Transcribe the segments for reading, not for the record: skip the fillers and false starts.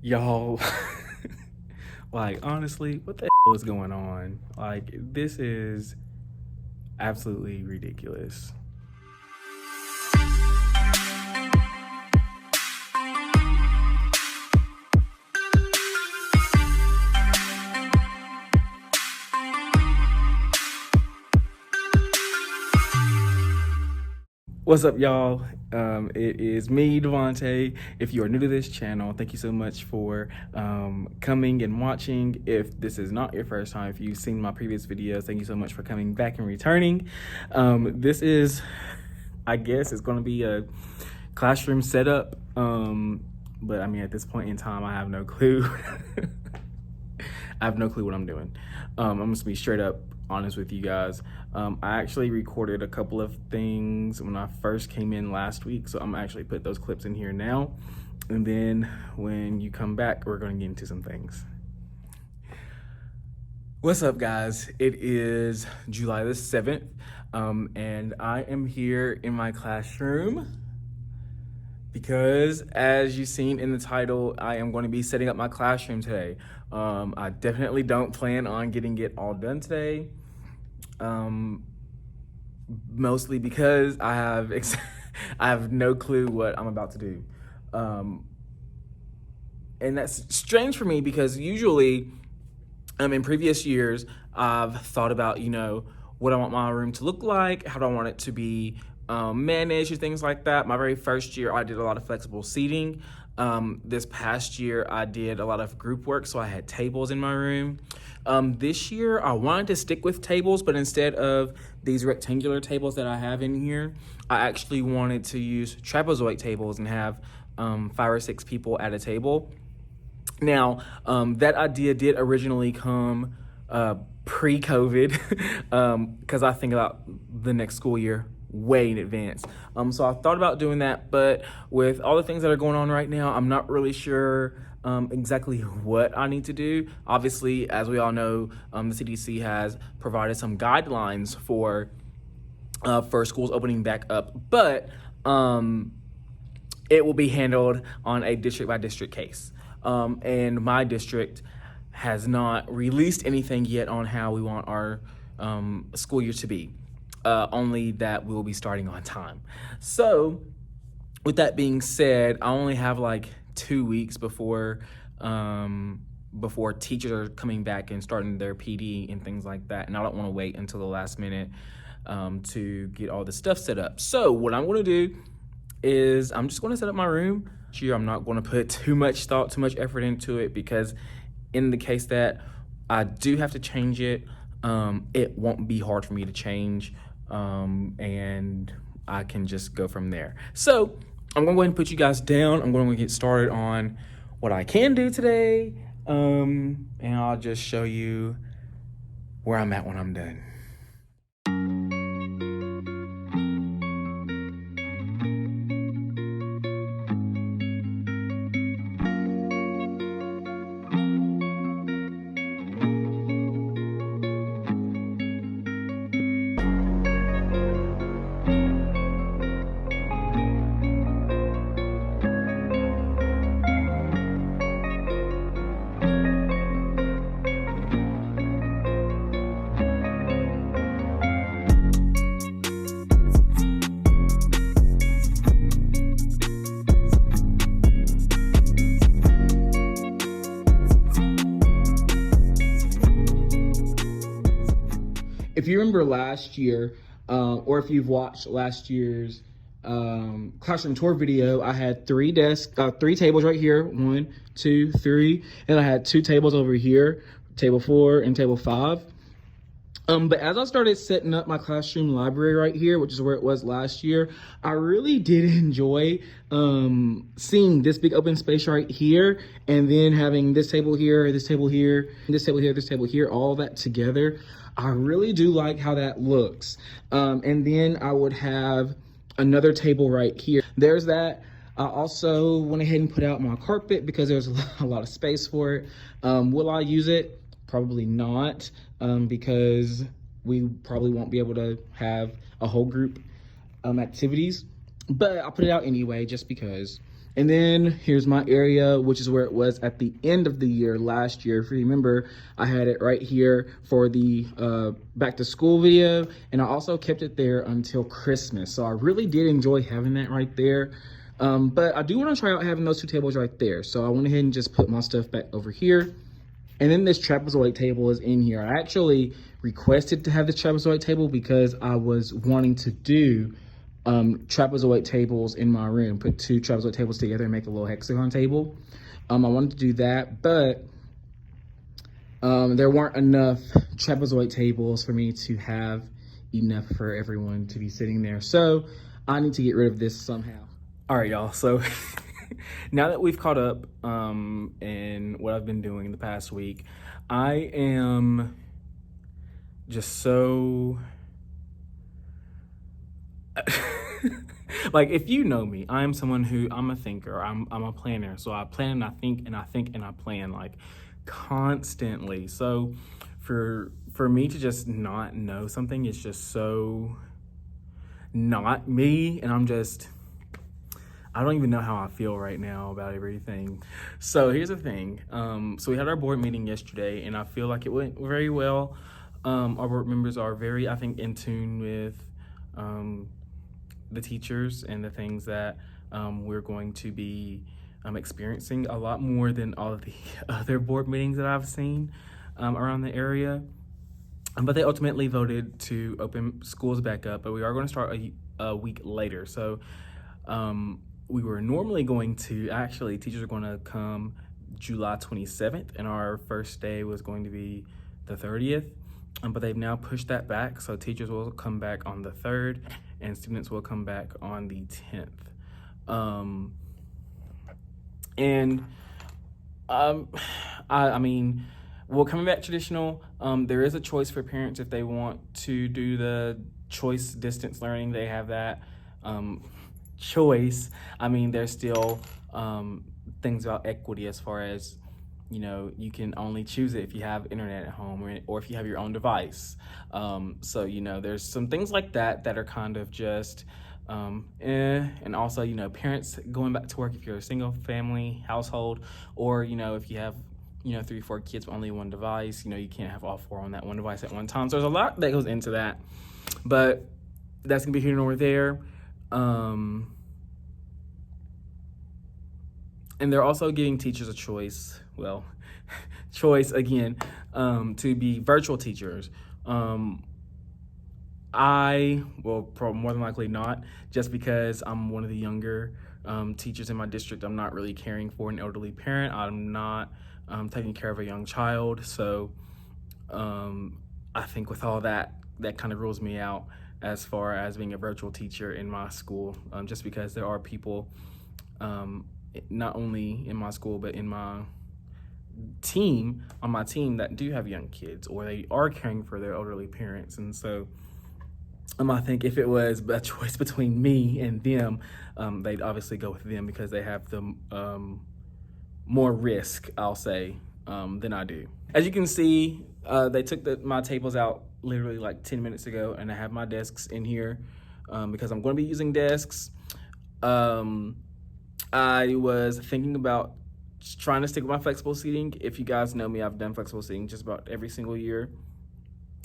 Y'all, like, honestly, what the hell is going on? Like, this is absolutely ridiculous. What's up, y'all? It is me, Devontae. If you are new to this channel, thank you so much for coming and watching. If this is not your first time, if you've seen my previous videos, thank you so much for coming back and returning. This is, I guess, it's going to be a classroom setup, but I mean, at this point in time, I have no clue. I have no clue what I'm doing. I'm just be straight up honest with you guys. I actually recorded a couple of things when I first came in last week, so I'm actually put those clips in here now. And then when you come back, we're going to get into some things. What's up, guys? It is July the 7th, and I am here in my classroom because, as you've seen in the title, I am going to be setting up my classroom today. I definitely don't plan on getting it all done today, mostly because I have no clue what I'm about to do. And that's strange for me because usually in previous years, I've thought about, what I want my room to look like, how do I want it to be managed, and things like that. My very first year, I did a lot of flexible seating. This past year, I did a lot of group work, so I had tables in my room. This year, I wanted to stick with tables, but instead of these rectangular tables that I have in here, I actually wanted to use trapezoid tables and have 5 or 6 people at a table. Now, that idea did originally come pre-COVID, because I think about the next school year way in advance. So I thought about doing that, but with all the things that are going on right now, I'm not really sure exactly what I need to do. Obviously, as we all know, the CDC has provided some guidelines for schools opening back up, but it will be handled on a district by district case. And my district has not released anything yet on how we want our school year to be. Only that we'll be starting on time. So with that being said, I only have like 2 weeks before teachers are coming back and starting their PD and things like that. And I don't want to wait until the last minute to get all this stuff set up. So what I'm going to do is I'm just going to set up my room. Here, I'm not going to put too much thought, too much effort into it, because in the case that I do have to change it, it won't be hard for me to change. And I can just go from there. So I'm gonna go ahead and put you guys down. I'm going to get started on what I can do today. And I'll just show you where I'm at when I'm done. If you remember last year, or if you've watched last year's classroom tour video, I had 3 tables right here, 1, 2, 3, and I had 2 tables over here, table 4 and table 5. But as I started setting up my classroom library right here, which is where it was last year, I really did enjoy seeing this big open space right here, and then having this table here, this table here, this table here, this table here, all that together. I really do like how that looks. And then I would have another table right here. There's that. I also went ahead and put out my carpet because there's a lot of space for it. Will I use it? Probably not, because we probably won't be able to have a whole group activities, but I'll put it out anyway just because. And then here's my area, which is where it was at the end of the year last year. If you remember, I had it right here for the back to school video, and I also kept it there until Christmas. So I really did enjoy having that right there. But I do want to try out having those two tables right there. So I went ahead and just put my stuff back over here. And then this trapezoid table is in here. I actually requested to have the trapezoid table because I was wanting to do trapezoid tables in my room, put two trapezoid tables together and make a little hexagon table. I wanted to do that, but there weren't enough trapezoid tables for me to have enough for everyone to be sitting there. So I need to get rid of this somehow. All right, y'all. So now that we've caught up in what I've been doing the past week, I am just so like, if you know me, I'm someone who, I'm a thinker, I'm a planner. So I plan and I think and I think and I plan, like, constantly. So for me to just not know something is just so not me, and I don't even know how I feel right now about everything. So here's the thing. So we had our board meeting yesterday, and I feel like it went very well. Our board members are very, I think, in tune with the teachers and the things that we're going to be experiencing a lot more than all of the other board meetings that I've seen around the area. But they ultimately voted to open schools back up, but we are going to start a week later. So we were normally going to, actually, teachers are going to come July 27th, and our first day was going to be the 30th. But they've now pushed that back, so teachers will come back on the 3rd, and students will come back on the 10th. I mean, well, coming back traditional, there is a choice for parents if they want to do the choice distance learning. They have that choice. I mean, there's still things about equity as far as, you know, you can only choose it if you have internet at home or if you have your own device. So, you know, there's some things like that that are kind of just, and also, you know, parents going back to work if you're a single family household, or, you know, if you have, you know, 3 or 4 kids with only one device, you know, you can't have all 4 on that one device at one time. So there's a lot that goes into that, but that's gonna be here nor there. And they're also giving teachers a choice, well, choice again, to be virtual teachers. I will probably more than likely not, just because I'm one of the younger teachers in my district. I'm not really caring for an elderly parent. I'm not taking care of a young child. So I think with all that, that kind of rules me out as far as being a virtual teacher in my school, just because there are people, not only in my school, but in my team, on my team, that do have young kids, or they are caring for their elderly parents. And so I think if it was a choice between me and them, they'd obviously go with them because they have the more risk, I'll say, than I do. As you can see, they took my tables out literally like 10 minutes ago, and I have my desks in here because I'm going to be using desks. I was thinking about trying to stick with my flexible seating. If you guys know me, I've done flexible seating just about every single year.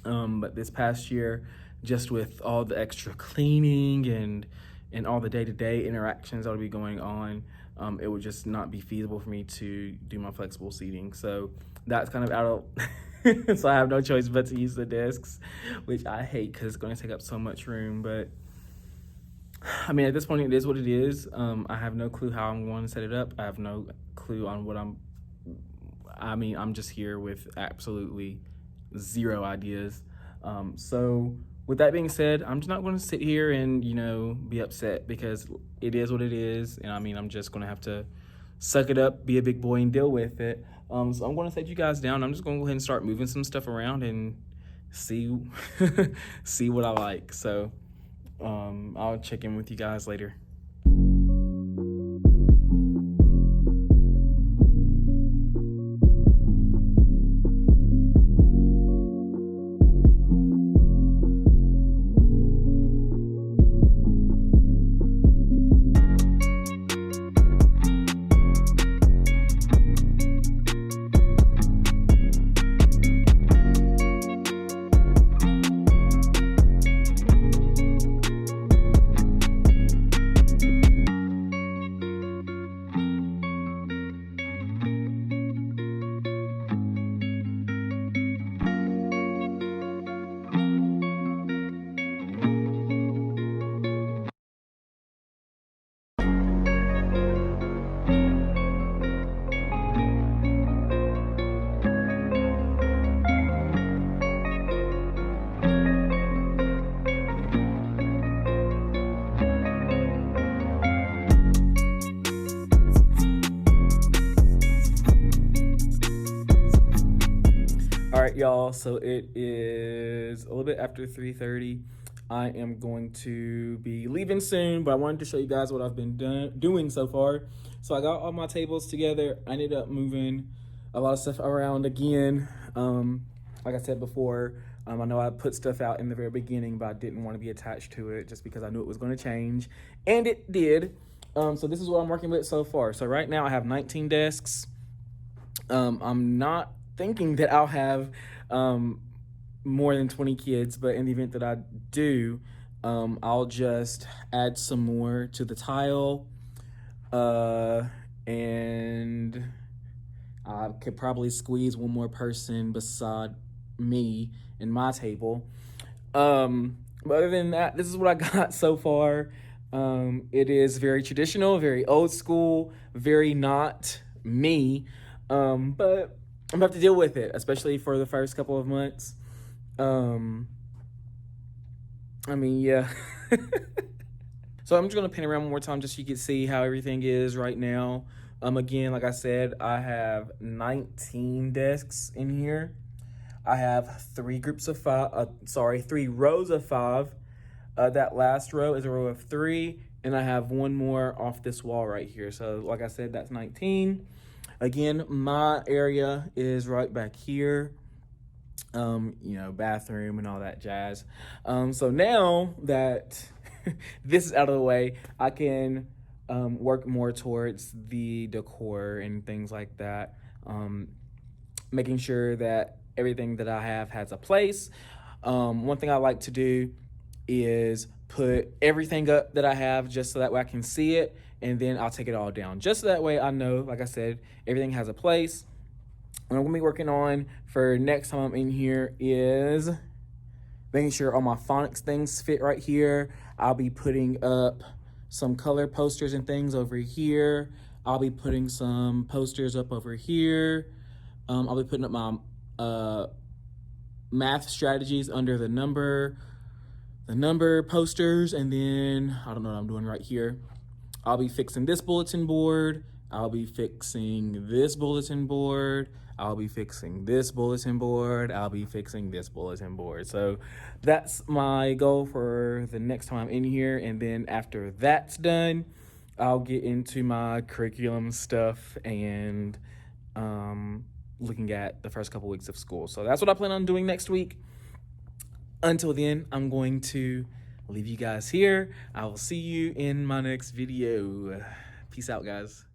But this past year, just with all the extra cleaning and all the day-to-day interactions that would be going on, it would just not be feasible for me to do my flexible seating. So that's kind of out of, so I have no choice but to use the desks, which I hate because it's going to take up so much room. But I mean, at this point, it is what it is. I have no clue how I'm going to set it up. I have no clue on what I'm just here with absolutely zero ideas. So with that being said, I'm just not going to sit here and, you know, be upset, because it is what it is. And I mean, I'm just going to have to suck it up, be a big boy, and deal with it. So I'm going to set you guys down. I'm just going to go ahead and start moving some stuff around and see, see what I like. So I'll check in with you guys later. right, y'all, so it is a little bit after 3:30. I am going to be leaving soon, but I wanted to show you guys what I've been doing so far. So I got all my tables together. I ended up moving a lot of stuff around again. Like I said before, I know I put stuff out in the very beginning, but I didn't want to be attached to it just because I knew it was going to change, and it did. So this is what I'm working with so far. So right now I have 19 desks. I'm not thinking that I'll have more than 20 kids, but in the event that I do, I'll just add some more to the tile, and I could probably squeeze one more person beside me in my table. But other than that, this is what I got so far. It is very traditional, very old school, very not me, but I'm gonna have to deal with it, especially for the first couple of months. I mean, yeah. So I'm just gonna pan around one more time just so you can see how everything is right now. Again, like I said, I have 19 desks in here. I have three rows of five. That last row is a row of 3, and I have one more off this wall right here. So like I said, that's 19. Again, my area is right back here. Bathroom and all that jazz. So now that this is out of the way, I can work more towards the decor and things like that. Making sure that everything that I have has a place. One thing I like to do is put everything up that I have just so that way I can see it, and then I'll take it all down. Just so that way I know, like I said, everything has a place. What I'm gonna be working on for next time I'm in here is making sure all my phonics things fit right here. I'll be putting up some color posters and things over here. I'll be putting some posters up over here. I'll be putting up my math strategies under the number posters, and then I don't know what I'm doing right here. I'll be fixing this bulletin board. I'll be fixing this bulletin board. I'll be fixing this bulletin board. I'll be fixing this bulletin board. So that's my goal for the next time I'm in here. And then after that's done, I'll get into my curriculum stuff and looking at the first couple weeks of school. So that's what I plan on doing next week. Until then, I'm going to leave you guys here. I will see you in my next video. Peace out, guys.